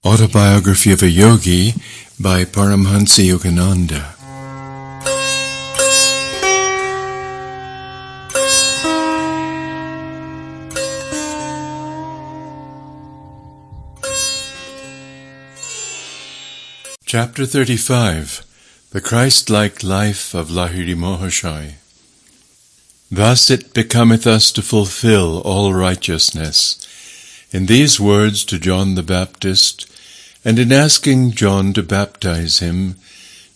Autobiography of a Yogi by Paramahamsa Yogananda. Chapter 35. The Christ-like Life of Lahiri Mahashai. Thus it becometh us to fulfill all righteousness. In these words to John the Baptist, and in asking John to baptize him,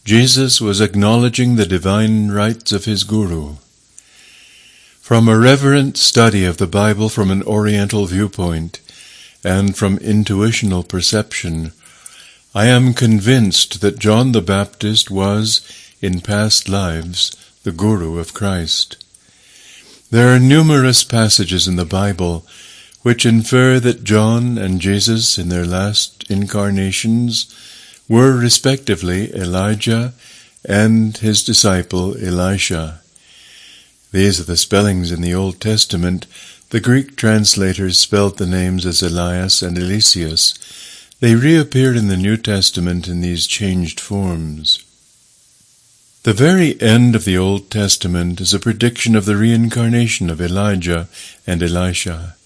Jesus was acknowledging the divine rights of his Guru. From a reverent study of the Bible from an Oriental viewpoint, and from intuitional perception, I am convinced that John the Baptist was, in past lives, the Guru of Christ. There are numerous passages in the Bible which infer that John and Jesus in their last incarnations were respectively Elijah and his disciple Elisha. These are the spellings in the Old Testament. The Greek translators spelled the names as Elias and Eliseus. They reappear in the New Testament in these changed forms. The very end of the Old Testament is a prediction of the reincarnation of Elijah and Elisha.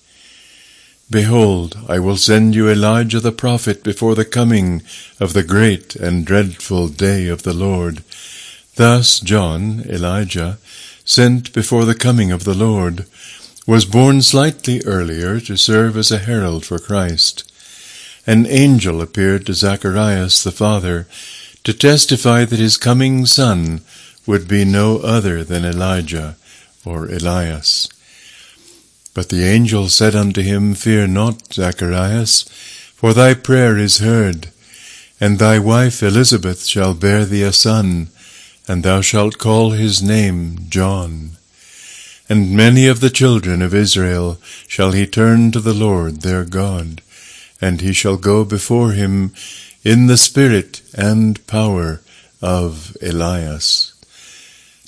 Behold, I will send you Elijah the prophet before the coming of the great and dreadful day of the Lord. Thus John, Elijah, sent before the coming of the Lord, was born slightly earlier to serve as a herald for Christ. An angel appeared to Zacharias the father to testify that his coming son would be no other than Elijah or Elias. But the angel said unto him, Fear not, Zacharias, for thy prayer is heard, and thy wife Elizabeth shall bear thee a son, and thou shalt call his name John. And many of the children of Israel shall he turn to the Lord their God, and he shall go before him in the spirit and power of Elias,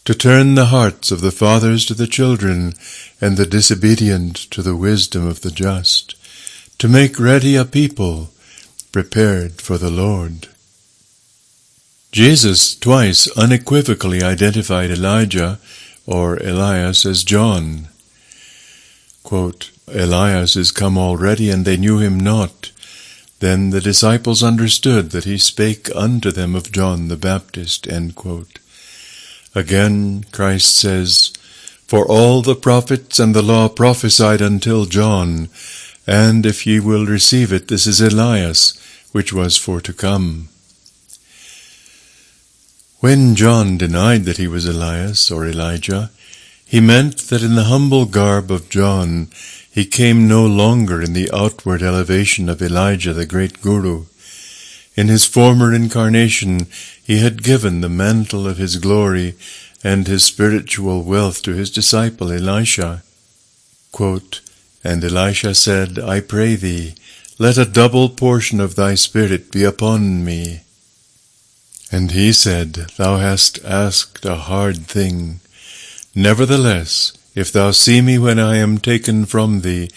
to turn the hearts of the fathers to the children, and the disobedient to the wisdom of the just, to make ready a people prepared for the Lord. Jesus twice unequivocally identified Elijah or Elias as John. Quote, Elias is come already, and they knew him not. Then the disciples understood that he spake unto them of John the Baptist. End quote. Again, Christ says, For all the prophets and the law prophesied until John, and if ye will receive it, this is Elias, which was for to come. When John denied that he was Elias or Elijah, he meant that in the humble garb of John he came no longer in the outward elevation of Elijah the great Guru. In his former incarnation he had given the mantle of his glory and his spiritual wealth to his disciple Elisha. Quote, And Elisha said, I pray thee, let a double portion of thy spirit be upon me. And he said, Thou hast asked a hard thing. Nevertheless, if thou see me when I am taken from thee,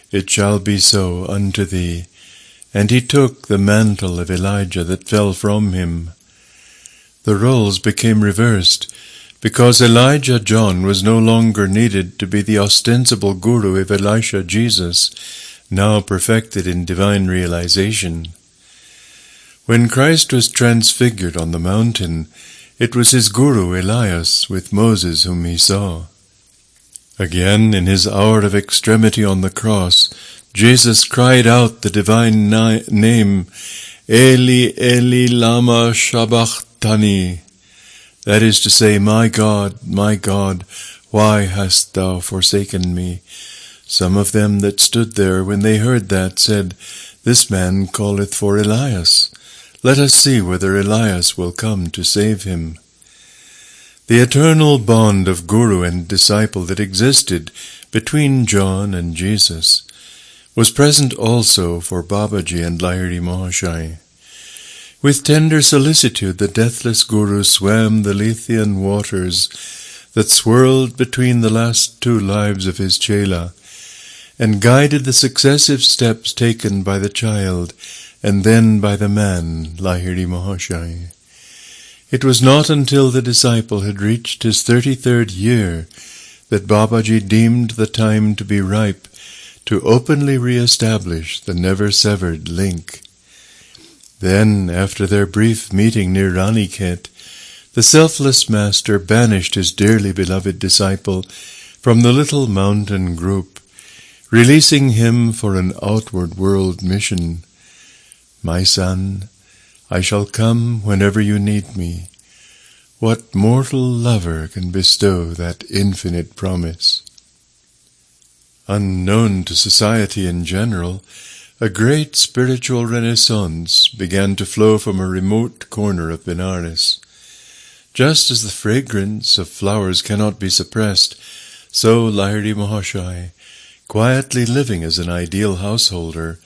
it shall be so unto thee. And he took the mantle of Elijah that fell from him. The roles became reversed, because Elijah John was no longer needed to be the ostensible guru of Elisha Jesus, now perfected in divine realization. When Christ was transfigured on the mountain, it was his guru Elias with Moses whom he saw. Again, in his hour of extremity on the cross, Jesus cried out the divine name, Eli, Eli, lama sabachthani. That is to say, my God, why hast thou forsaken me? Some of them that stood there, when they heard that, said, This man calleth for Elias. Let us see whether Elias will come to save him. The eternal bond of guru and disciple that existed between John and Jesus was present also for Babaji and Lahiri Mahashai. With tender solicitude the deathless Guru swam the Lethean waters that swirled between the last two lives of his chela, and guided the successive steps taken by the child and then by the man, Lahiri Mahashai. It was not until the disciple had reached his 33rd year that Babaji deemed the time to be ripe to openly re-establish the never-severed link. Then, after their brief meeting near Ranikhet, the selfless master banished his dearly beloved disciple from the little mountain group, releasing him for an outward world mission. My son, I shall come whenever you need me. What mortal lover can bestow that infinite promise? Unknown to society in general, a great spiritual renaissance began to flow from a remote corner of Benares. Just as the fragrance of flowers cannot be suppressed, so Lahiri Mahashai, quietly living as an ideal householder,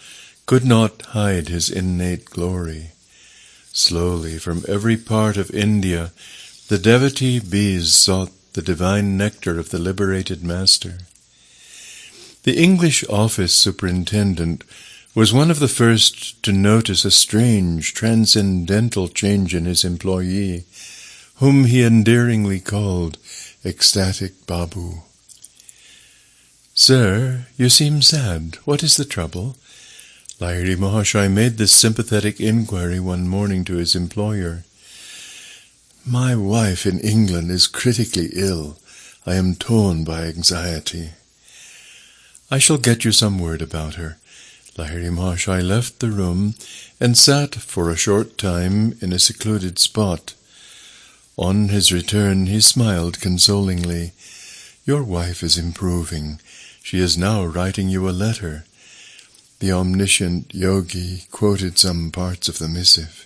could not hide his innate glory. Slowly, from every part of India, the devotee bees sought the divine nectar of the liberated master. The English office superintendent was one of the first to notice a strange, transcendental change in his employee, whom he endearingly called Ecstatic Babu. "Sir, you seem sad. What is the trouble?" Lahiri Mahashai made this sympathetic inquiry one morning to his employer. "My wife in England is critically ill. I am torn by anxiety." "I shall get you some word about her." Lahiri Mahashai left the room and sat for a short time in a secluded spot. On his return he smiled consolingly. "Your wife is improving. She is now writing you a letter." The omniscient Yogi quoted some parts of the missive.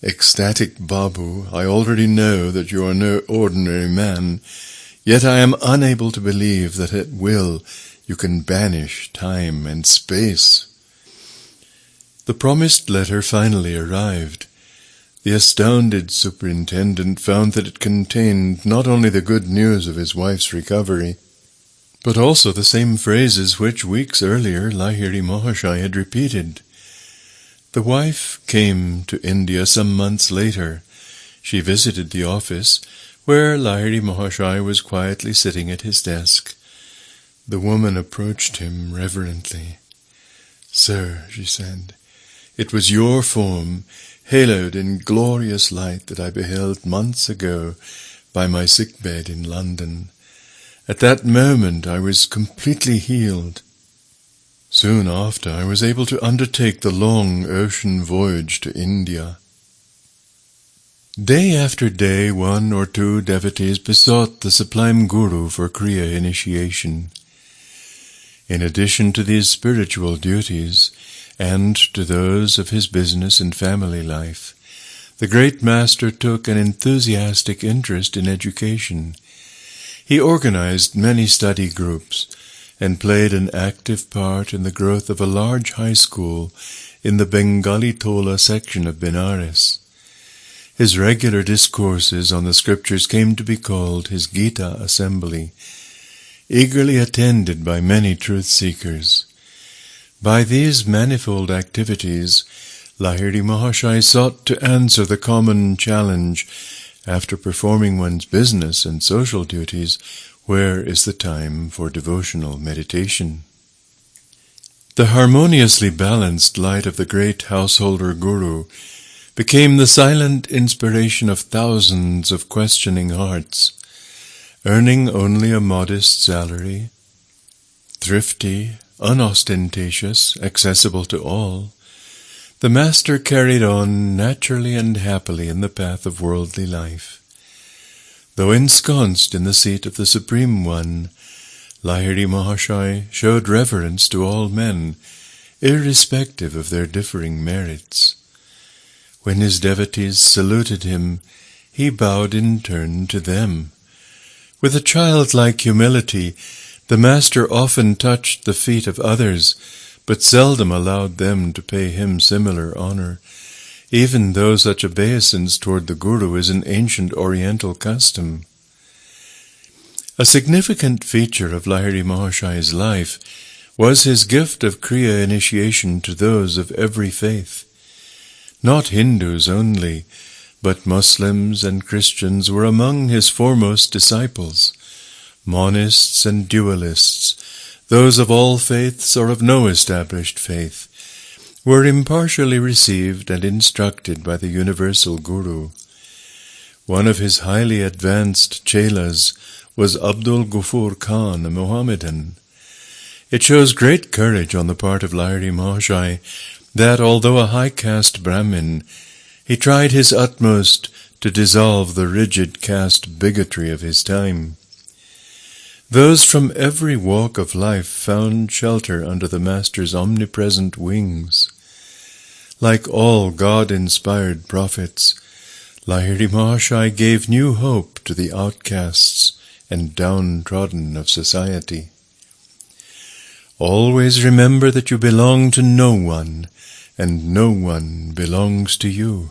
"Ecstatic Babu, I already know that you are no ordinary man, yet I am unable to believe that at will you can banish time and space." The promised letter finally arrived. The astounded superintendent found that it contained not only the good news of his wife's recovery, but also the same phrases which weeks earlier Lahiri Mahashai had repeated. The wife came to India some months later. She visited the office, where Lahiri Mahashai was quietly sitting at his desk. The woman approached him reverently. "Sir," she said, "it was your form, haloed in glorious light, that I beheld months ago by my sickbed in London. At that moment I was completely healed. Soon after I was able to undertake the long ocean voyage to India." Day after day, one or two devotees besought the Sublime Guru for Kriya initiation. In addition to these spiritual duties, and to those of his business and family life, the great master took an enthusiastic interest in education. He organized many study groups and played an active part in the growth of a large high school in the Bengali Tola section of Benares. His regular discourses on the scriptures came to be called his Gita Assembly, eagerly attended by many truth-seekers. By these manifold activities, Lahiri Mahashai sought to answer the common challenge: after performing one's business and social duties, where is the time for devotional meditation? The harmoniously balanced light of the great householder Guru became the silent inspiration of thousands of questioning hearts. Earning only a modest salary, thrifty, unostentatious, accessible to all, the master carried on naturally and happily in the path of worldly life. Though ensconced in the seat of the Supreme One, Lahiri Mahashai showed reverence to all men, irrespective of their differing merits. When his devotees saluted him, he bowed in turn to them. With a childlike humility, the master often touched the feet of others, but seldom allowed them to pay him similar honor, even though such obeisance toward the Guru is an ancient Oriental custom. A significant feature of Lahiri Mahashai's life was his gift of Kriya initiation to those of every faith. Not Hindus only, but Muslims and Christians were among his foremost disciples, monists and dualists, those of all faiths or of no established faith, were impartially received and instructed by the universal Guru. One of his highly advanced chelas was Abdul Ghaffur Khan, a Mohammedan. It shows great courage on the part of Lahiri Mahashai that, although a high-caste Brahmin, he tried his utmost to dissolve the rigid caste bigotry of his time. Those from every walk of life found shelter under the Master's omnipresent wings. Like all God-inspired prophets, Lahiri Mahashai gave new hope to the outcasts and downtrodden of society. Always remember that you belong to no one, and no one belongs to you.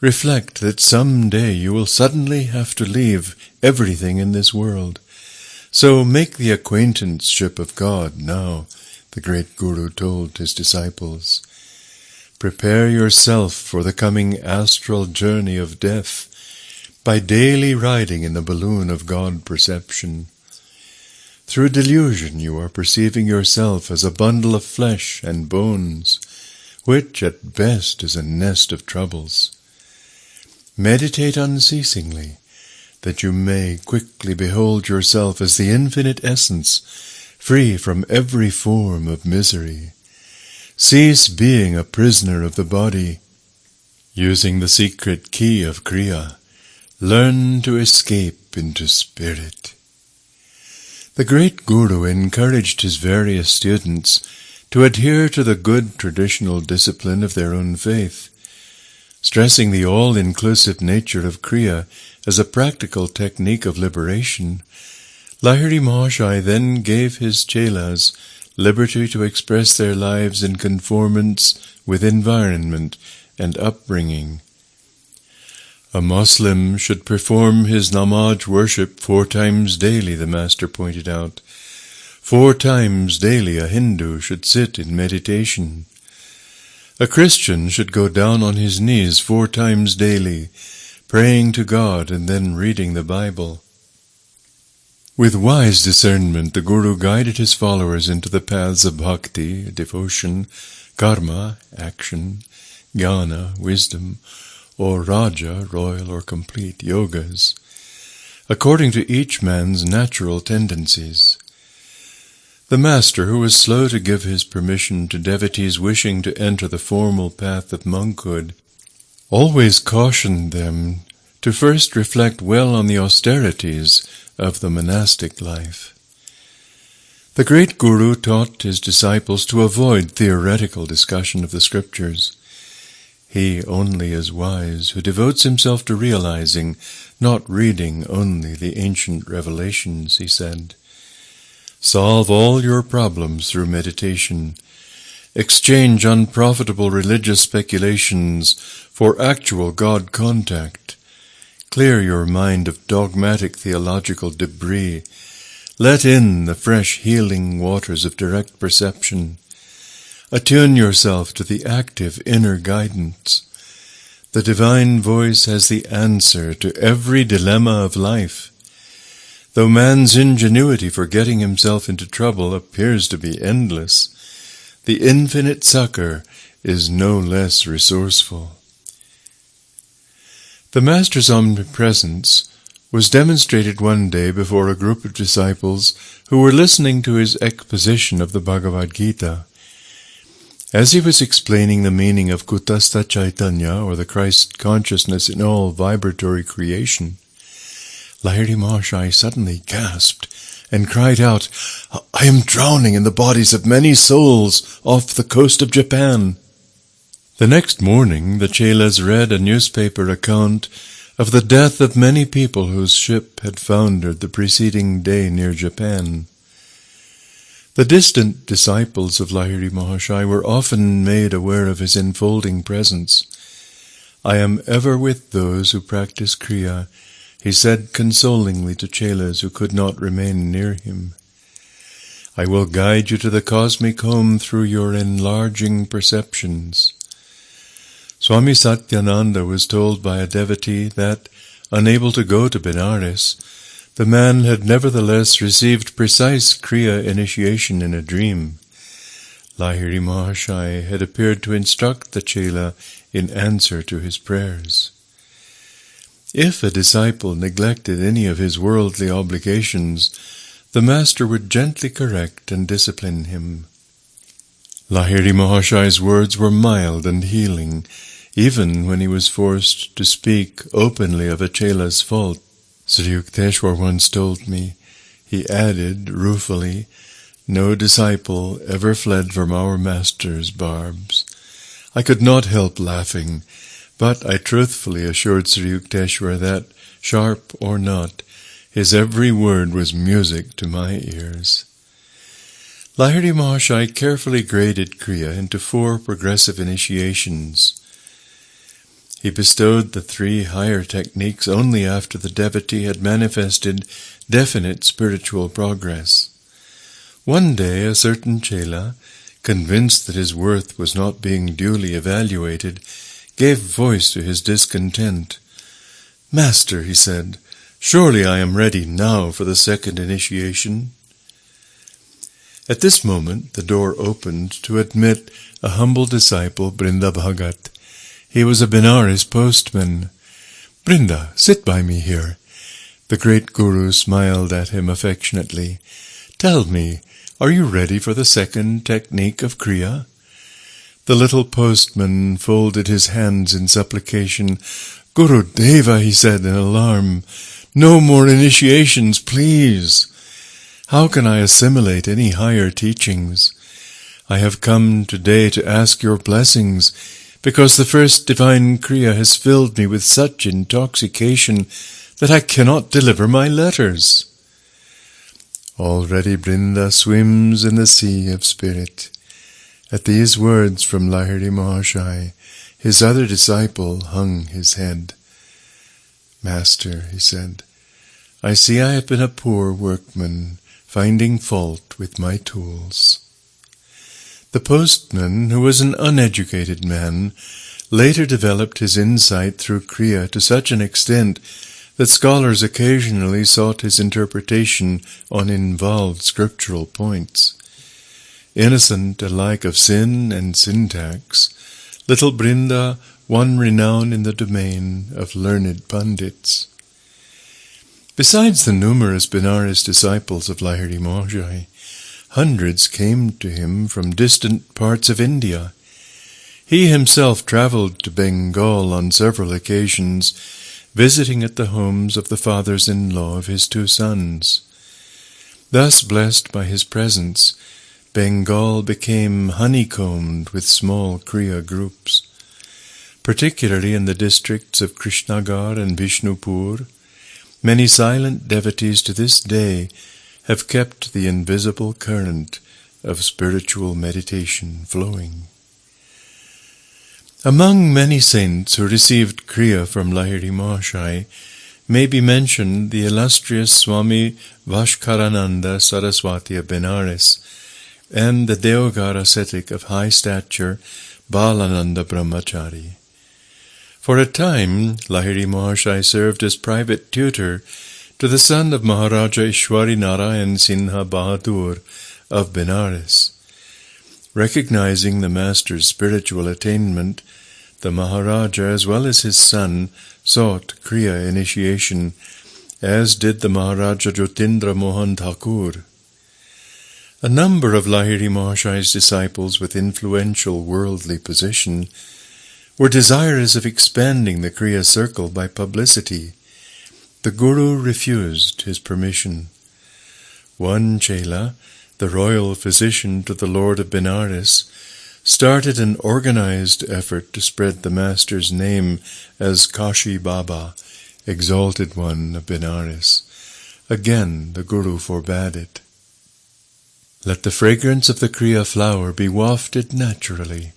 Reflect that some day you will suddenly have to leave everything in this world. So make the acquaintanceship of God now, the great Guru told his disciples. Prepare yourself for the coming astral journey of death by daily riding in the balloon of God perception. Through delusion you are perceiving yourself as a bundle of flesh and bones, which at best is a nest of troubles. Meditate unceasingly, that you may quickly behold yourself as the infinite essence, free from every form of misery. Cease being a prisoner of the body. Using the secret key of Kriya, learn to escape into spirit. The great Guru encouraged his various students to adhere to the good traditional discipline of their own faith, stressing the all-inclusive nature of Kriya as a practical technique of liberation. Lahiri Mahashai then gave his chelas liberty to express their lives in conformance with environment and upbringing. A Muslim should perform his namaz worship 4 times daily, the Master pointed out. 4 times daily a Hindu should sit in meditation. A Christian should go down on his knees 4 times daily, praying to God and then reading the Bible. With wise discernment, the Guru guided his followers into the paths of bhakti, devotion, karma, action, jnana, wisdom, or raja, royal or complete, yogas, according to each man's natural tendencies. The Master, who was slow to give his permission to devotees wishing to enter the formal path of monkhood, always cautioned them to first reflect well on the austerities of the monastic life. The great Guru taught his disciples to avoid theoretical discussion of the scriptures. He only is wise who devotes himself to realizing, not reading only the ancient revelations, he said. Solve all your problems through meditation. Exchange unprofitable religious speculations for actual God contact. Clear your mind of dogmatic theological debris. Let in the fresh healing waters of direct perception. Attune yourself to the active inner guidance. The divine voice has the answer to every dilemma of life. Though man's ingenuity for getting himself into trouble appears to be endless, the infinite succor is no less resourceful. The Master's omnipresence was demonstrated one day before a group of disciples who were listening to his exposition of the Bhagavad Gita. As he was explaining the meaning of Kutastha Chaitanya, or the Christ consciousness in all vibratory creation, Lahiri Mahashai suddenly gasped and cried out, "I am drowning in the bodies of many souls off the coast of Japan." The next morning the chelas read a newspaper account of the death of many people whose ship had foundered the preceding day near Japan. The distant disciples of Lahiri Mahashai were often made aware of his enfolding presence. "I am ever with those who practice Kriya," he said consolingly to chelas who could not remain near him. I will guide you to the cosmic home through your enlarging perceptions. Swami Satyananda was told by a devotee that, unable to go to Benares, the man had nevertheless received precise Kriya initiation in a dream. Lahiri Mahashai had appeared to instruct the Chela in answer to his prayers. If a disciple neglected any of his worldly obligations, the master would gently correct and discipline him. Lahiri Mahashai's words were mild and healing, even when he was forced to speak openly of a Chela's fault. Sri Yukteswar once told me, he added ruefully, "No disciple ever fled from our master's barbs." I could not help laughing, but I truthfully assured Sri Yukteswar that, sharp or not, his every word was music to my ears. Lahiri Mahashai carefully graded Kriya into 4 progressive initiations. He bestowed the 3 higher techniques only after the devotee had manifested definite spiritual progress. One day a certain Chela, convinced that his worth was not being duly evaluated, gave voice to his discontent. "Master," he said, "surely I am ready now for the 2nd initiation." At this moment the door opened to admit a humble disciple, Brinda Bhagat. He was a Benares postman. "Brinda, sit by me here." The great Guru smiled at him affectionately. "Tell me, are you ready for the 2nd technique of Kriya?" The little postman folded his hands in supplication. "Guru Deva," he said in alarm, "no more initiations, please. How can I assimilate any higher teachings? I have come today to ask your blessings, because the first divine Kriya has filled me with such intoxication that I cannot deliver my letters." Already Brinda swims in the sea of spirit. At these words from Lahiri Mahashai, his other disciple hung his head. "Master," he said, "I see I have been a poor workman, finding fault with my tools." The postman, who was an uneducated man, later developed his insight through Kriya to such an extent that scholars occasionally sought his interpretation on involved scriptural points. Innocent alike of sin and syntax, little Brinda won renown in the domain of learned pundits. Besides the numerous Benares disciples of Lahiri Mahashai, hundreds came to him from distant parts of India. He himself travelled to Bengal on several occasions, visiting at the homes of the fathers-in-law of his 2 sons. Thus blessed by his presence, Bengal became honeycombed with small Kriya groups. Particularly in the districts of Krishnagar and Vishnupur, many silent devotees to this day have kept the invisible current of spiritual meditation flowing. Among many saints who received Kriya from Lahiri Mahashai may be mentioned the illustrious Swami Vaishkarananda Saraswati of Benares and the Deogar ascetic of high stature Balananda Brahmachari. For a time, Lahiri Mahashai served as private tutor to the son of Maharaja Ishwari Narayan Sinha Bahadur of Benares. Recognizing the master's spiritual attainment, the Maharaja, as well as his son, sought Kriya initiation, as did the Maharaja Jyotindra Mohan Thakur. A number of Lahiri Mahashai's disciples with influential worldly position were desirous of expanding the Kriya circle by publicity. The Guru refused his permission. One Chela, the royal physician to the Lord of Benares, started an organized effort to spread the master's name as Kashi Baba, exalted one of Benares. Again the Guru forbade it. Let the fragrance of the Kriya flower be wafted naturally,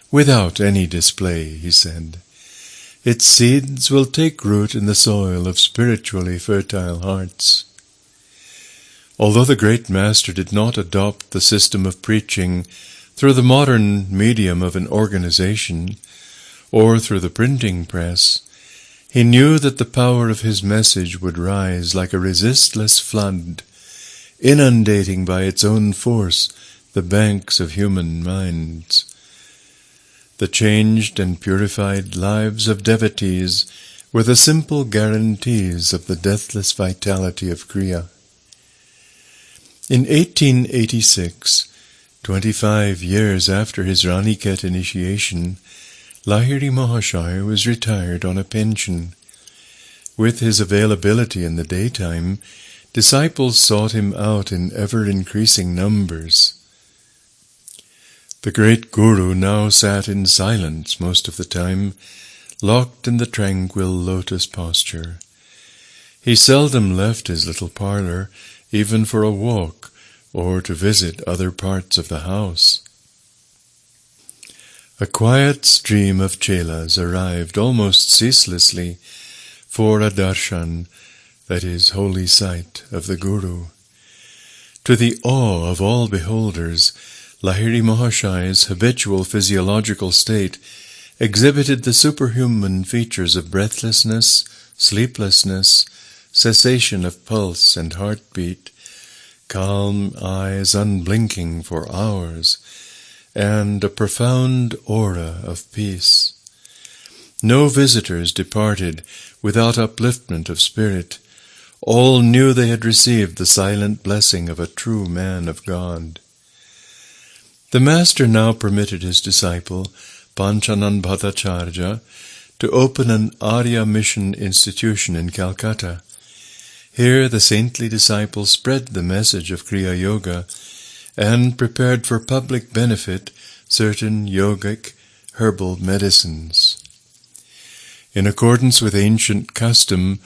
without any display, he said. Its seeds will take root in the soil of spiritually fertile hearts. Although the great master did not adopt the system of preaching through the modern medium of an organization or through the printing press, he knew that the power of his message would rise like a resistless flood, inundating by its own force the banks of human minds. The changed and purified lives of devotees were the simple guarantees of the deathless vitality of Kriya. In 1886, 25 years after his Raniket initiation, Lahiri Mahashaya was retired on a pension. With his availability in the daytime, disciples sought him out in ever-increasing numbers. The great Guru now sat in silence most of the time, locked in the tranquil lotus posture. He seldom left his little parlour, even for a walk, or to visit other parts of the house. A quiet stream of chelas arrived almost ceaselessly for a darshan, that is, holy sight, of the Guru. To the awe of all beholders, Lahiri Mahashaya's habitual physiological state exhibited the superhuman features of breathlessness, sleeplessness, cessation of pulse and heartbeat, calm eyes unblinking for hours, and a profound aura of peace. No visitors departed without upliftment of spirit. All knew they had received the silent blessing of a true man of God. The Master now permitted his disciple, Panchanan Bhattacharya, to open an Arya mission institution in Calcutta. Here the saintly disciple spread the message of Kriya Yoga and prepared for public benefit certain yogic herbal medicines. In accordance with ancient custom,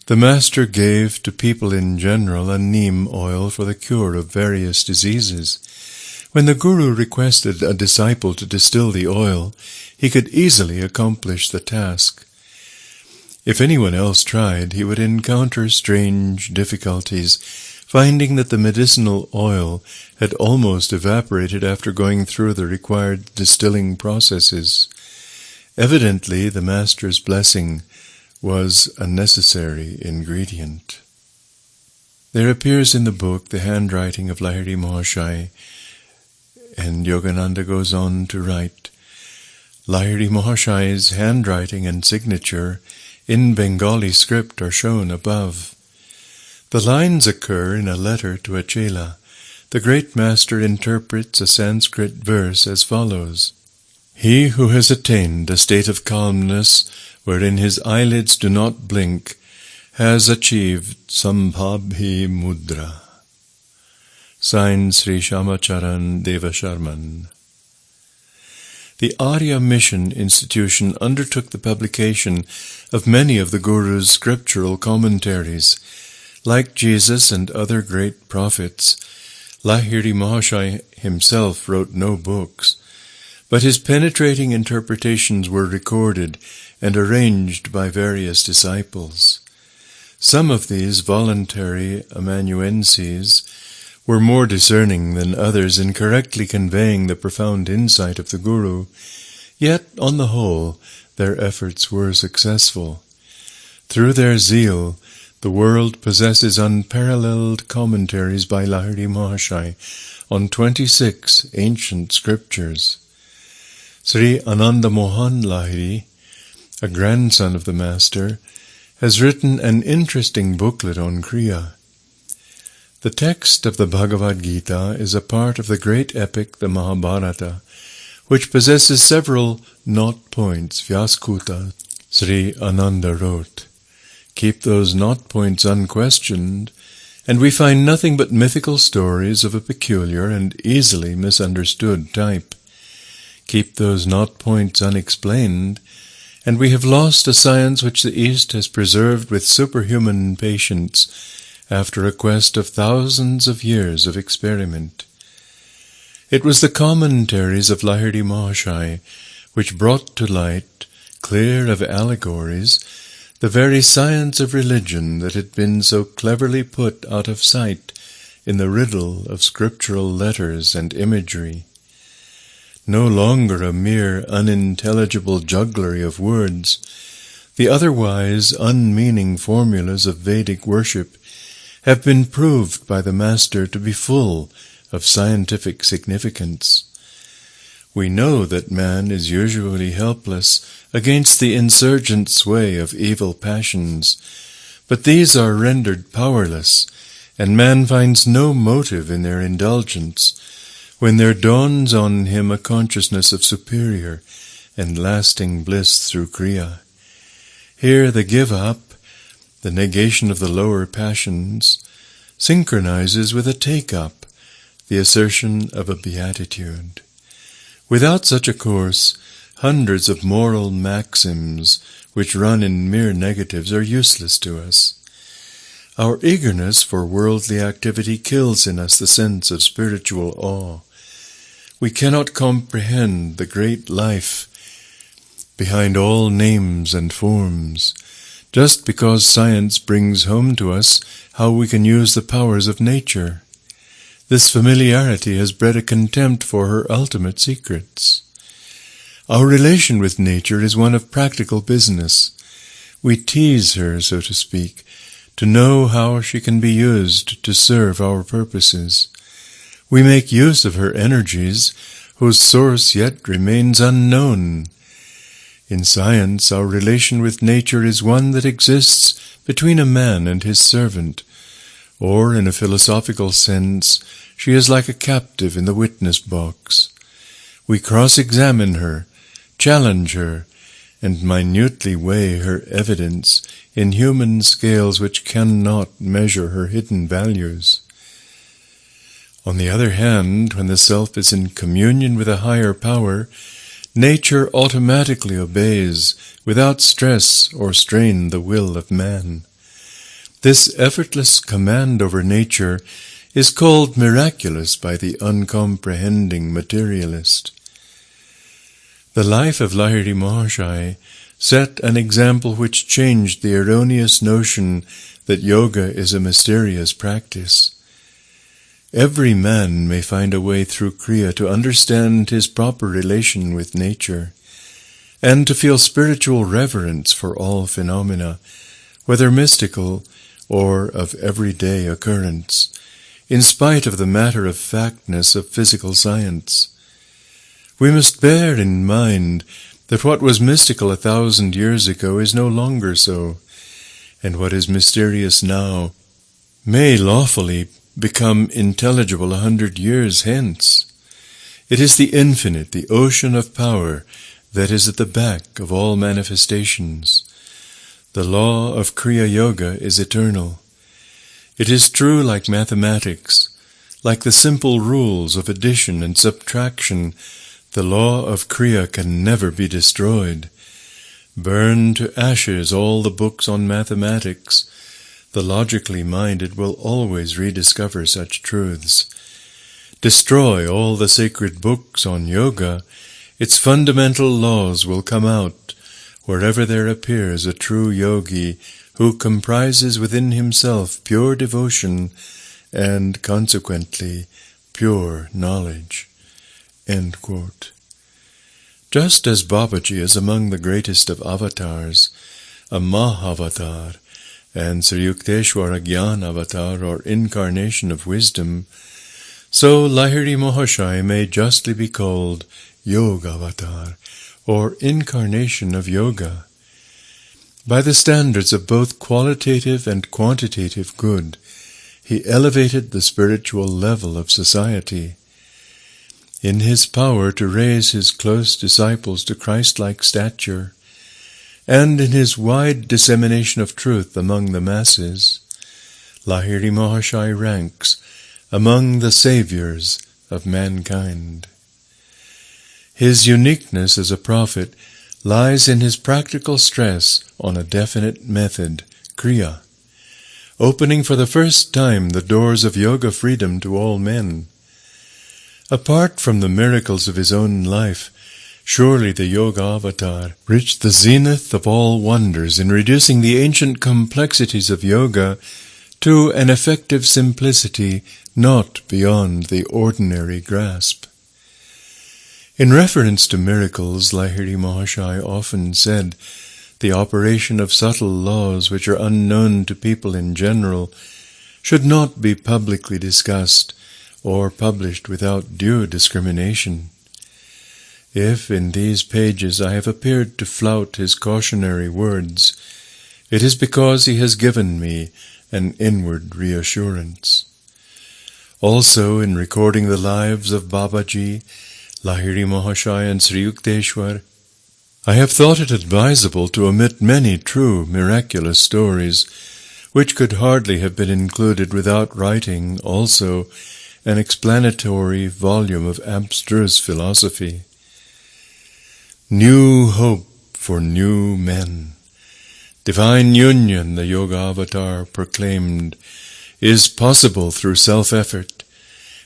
the Master gave to people in general a neem oil for the cure of various diseases. When the Guru requested a disciple to distill the oil, he could easily accomplish the task. If anyone else tried, he would encounter strange difficulties, finding that the medicinal oil had almost evaporated after going through the required distilling processes. Evidently, the Master's blessing was a necessary ingredient. There appears in the book the handwriting of Lahiri Mahashaya, and Yogananda goes on to write, Lahiri Mahashaya's handwriting and signature in Bengali script are shown above. The lines occur in a letter to a chela. The great master interprets a Sanskrit verse as follows: He who has attained a state of calmness wherein his eyelids do not blink has achieved Sambhabhi Mudra. Signed Sri Shamacharan Deva Sharman. The Arya Mission Institution undertook the publication of many of the Guru's scriptural commentaries. Like Jesus and other great prophets, Lahiri Mahashaya himself wrote no books, but his penetrating interpretations were recorded and arranged by various disciples. Some of these voluntary amanuenses were more discerning than others in correctly conveying the profound insight of the Guru, yet, on the whole, their efforts were successful. Through their zeal, the world possesses unparalleled commentaries by Lahiri Mahashaya on 26 ancient scriptures. Sri Ananda Mohan Lahiri, a grandson of the Master, has written an interesting booklet on Kriya. The text of the Bhagavad Gita is a part of the great epic, the Mahabharata, which possesses several knot points. Vyaskuta, Sri Ananda wrote, Keep those knot points unquestioned, and we find nothing but mythical stories of a peculiar and easily misunderstood type. Keep those knot points unexplained, and we have lost a science which the East has preserved with superhuman patience after a quest of thousands of years of experiment. It was the commentaries of Lahiri Mahashaya which brought to light, clear of allegories, the very science of religion that had been so cleverly put out of sight in the riddle of scriptural letters and imagery. No longer a mere unintelligible jugglery of words, the otherwise unmeaning formulas of Vedic worship have been proved by the Master to be full of scientific significance. We know that man is usually helpless against the insurgent sway of evil passions, but these are rendered powerless, and man finds no motive in their indulgence when there dawns on him a consciousness of superior and lasting bliss through Kriya. Here the give-up, the negation of the lower passions, synchronizes with a take-up, the assertion of a beatitude. Without such a course, hundreds of moral maxims which run in mere negatives are useless to us. Our eagerness for worldly activity kills in us the sense of spiritual awe. We cannot comprehend the great life behind all names and forms, just because science brings home to us how we can use the powers of nature. This familiarity has bred a contempt for her ultimate secrets. Our relation with nature is one of practical business. We tease her, so to speak, to know how she can be used to serve our purposes. We make use of her energies, whose source yet remains unknown. In science, our relation with nature is one that exists between a man and his servant, or, in a philosophical sense, she is like a captive in the witness box. We cross-examine her, challenge her, and minutely weigh her evidence in human scales which cannot measure her hidden values. On the other hand, when the self is in communion with a higher power, nature automatically obeys, without stress or strain, the will of man. This effortless command over nature is called miraculous by the uncomprehending materialist. The life of Lahiri Mahashaya set an example which changed the erroneous notion that yoga is a mysterious practice. Every man may find a way through Kriya to understand his proper relation with nature, and to feel spiritual reverence for all phenomena, whether mystical or of everyday occurrence, in spite of the matter-of-factness of physical science. We must bear in mind that what was mystical 1,000 years ago is no longer so, and what is mysterious now may lawfully become intelligible 100 years hence. It is the infinite, the ocean of power, that is at the back of all manifestations. The law of Kriya Yoga is eternal. It is true like mathematics, like the simple rules of addition and subtraction. The law of Kriya can never be destroyed. Burn to ashes all the books on mathematics. The logically minded will always rediscover such truths. Destroy all the sacred books on yoga. Its fundamental laws will come out wherever there appears a true yogi who comprises within himself pure devotion and, consequently, pure knowledge." End quote. Just as Babaji is among the greatest of avatars, a Mahavatar, and Sri Yukteswara Gyan Avatar, or incarnation of wisdom, so Lahiri Mahashaya may justly be called Yoga Avatar, or incarnation of yoga. By the standards of both qualitative and quantitative good, he elevated the spiritual level of society. In his power to raise his close disciples to Christ-like stature, and in his wide dissemination of truth among the masses, Lahiri Mahashaya ranks among the saviors of mankind. His uniqueness as a prophet lies in his practical stress on a definite method, Kriya, opening for the first time the doors of yoga freedom to all men. Apart from the miracles of his own life, surely the Yoga Avatar reached the zenith of all wonders in reducing the ancient complexities of yoga to an effective simplicity not beyond the ordinary grasp. In reference to miracles, Lahiri Mahashaya often said, the operation of subtle laws which are unknown to people in general should not be publicly discussed or published without due discrimination. If in these pages I have appeared to flout his cautionary words, it is because he has given me an inward reassurance. Also, in recording the lives of Babaji, Lahiri Mahashaya and Sri Yukteswar, I have thought it advisable to omit many true miraculous stories, which could hardly have been included without writing also an explanatory volume of abstruse philosophy. New hope for new men. Divine union, the Yoga Avatar proclaimed, is possible through self-effort,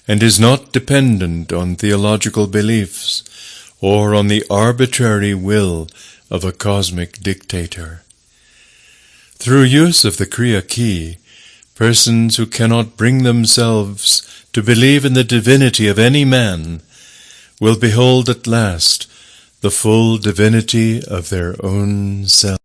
and is not dependent on theological beliefs or on the arbitrary will of a cosmic dictator. Through use of the Kriya key, persons who cannot bring themselves to believe in the divinity of any man will behold at last the full divinity of their own self.